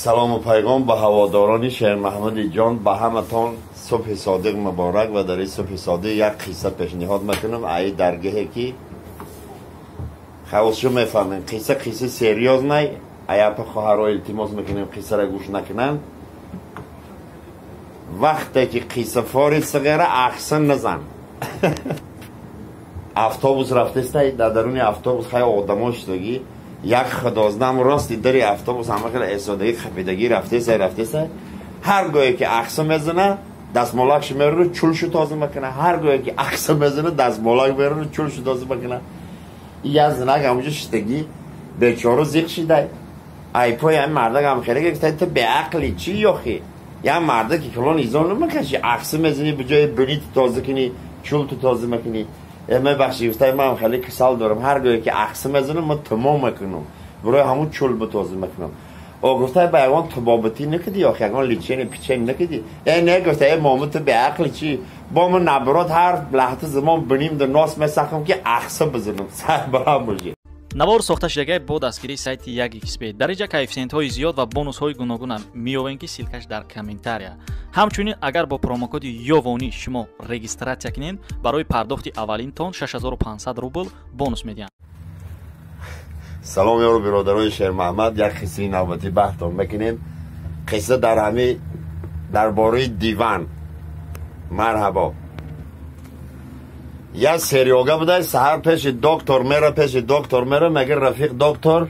سلام و پیغام به هواداران شهر محمد جان، به همتان صبح صادق مبارک. و در این صبح صادق یک قصه پیشنهاد میکنم. ای درگاهی که خواهش میفهمین قصه سریوز نی، ای په خواهرها التماس میکنیم قصه را گوش نکنن. وقتی که قصه فارغ سگره احسن نزن. اتوبوس رفته است، در درون اتوبوس خیلی آدما شدگی، یک خدازدم راستی دری اتوبوس همه خیلی ایستادگی خپیدگی رفته است. هر گاهی که اقصا میزنه دستمالکش میره چولشو تازه میکنه، هر گاهی که اقصا میزنه دستمالک میره چولشو تازه میکنه. این از زنگ همونجا شدگی بیچاره زیق شده. ای پای این مرده هم خیلی گفته تو به عقلی چی یاخی؟ یا مرده که کلان ایزان نمیکشی، اقصا میزنی به جای بریت تازه کنی چول تو تازه میکنی. من بخشی گفته من خیلی کسال دارم، هر گاهی که اقصا میزنم من تمام میکنم برای همون چول به تازه میکنم. او گفته به ایوان تبابتی نکدی یا خیلی لیچین پیچین نکدی؟ نه گفته ای مامت به عقلی چی؟ با من نبرات هر لحظه زمان بنیم در ناس میسخم که اقصا بزنم سر برام باشی. навор сохта шудагии бо дастгирии сайти Yagxp дар инҷа коэффициентҳои зиёд ва бонусҳои гуногуна меёбем ки силкаш дар комментария. ҳамчунин агар бо промокоди ёвонӣ шумо регистратсия кунед барои пардохти аввалинтон 6500 рубл бонус медиҳанд. سلام یارو برادران شهر محمد، یک قصه نوبتی بحثم میکنیم. قصه درباره دیوان. مرحبا. یا سریوگا بوده، سهر پیش دکتر میره میگه رفیق دکتر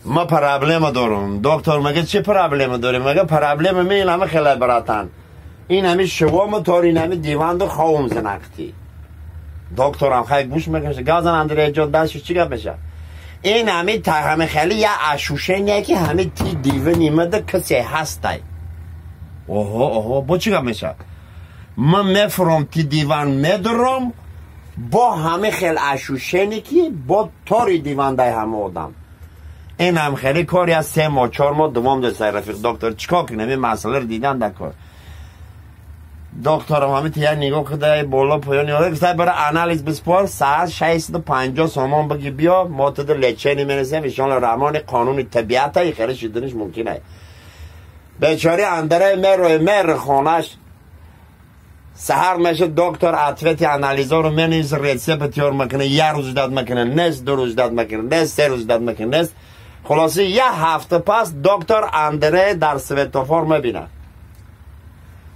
ما پرابلم دارم. دکتر میگه چه پرابلم داری؟ میگه پرابلم می این همه خیلی براتن، این همه شوام تار، این همه دیوان دو خوام زنکتی. دکتر هم خیلی گوش میکنه گازن اندره جان دستش چی گفت بشه این همه خیلی یا اشوشه نیه که همه تی دیوه نیمده کسی هسته. اوه با چی گفت میشه؟ من میفرم تی دیوان میدرم با همه خیلی اشوشه نی که با تاری دیوان ده همه آدم. این هم خیلی کاری از 3 ماه 4 ماه دوام ده سر رفیق دکتر چیکار کنم این مسئله رو دیدن دکار. دکتر هم همه تیه نگاه کده بالا پایانی آده گفته برای انالیز بسپار ساعت 650 سامان بگی بیا ما تو در لیچینی منسیم ایشان رحمان قانون طبیعت های خیلی شدنش ممکنه. بیچاری اندره مر خانش سهر میشه دکتر عطفت انالیزا رو منیز ریسپت یار میکنه، یه روز داد میکنه نست، 2 روز داد میکنه نست، 3 روز داد میکنه نست. خلاصی یه هفته پس دکتر اندره در سویتوفور میبینه.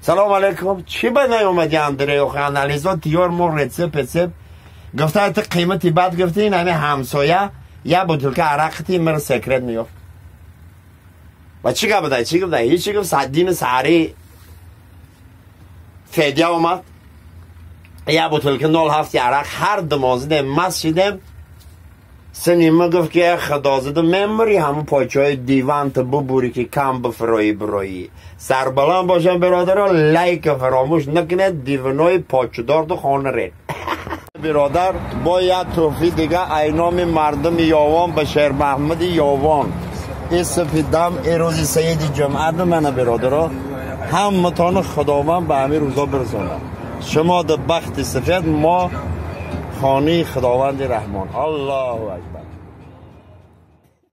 سلام علیکم، چی به نیومدی اندره و انالیزا تیار مو ریسپ گفته تا قیمتی بد گفته این همه همسایه یه بطل که عرقتی مر سکرت میافت. و چی گفته هیچی گفت صدین سعری فیدیه اومد یه بطل که 0.7 عرق هر دمازده مست شدیم. سنیمه گفت که خدازده ممری همون پاچه های دیوان تا ببوری که کم برایی سربلان باشن برادر لایک فراموش نکنه دیوانای پاچه دار تو خانه رید. برادر با یک توفی دیگه اینام مردم یاوان به شهر محمد یاوان این سفیدم ای روزی سید جمعت منه برادر هم متان خداوند به همه روزا برسانه. شما در بخت سفید ما خانه خداوند رحمان. الله اکبر.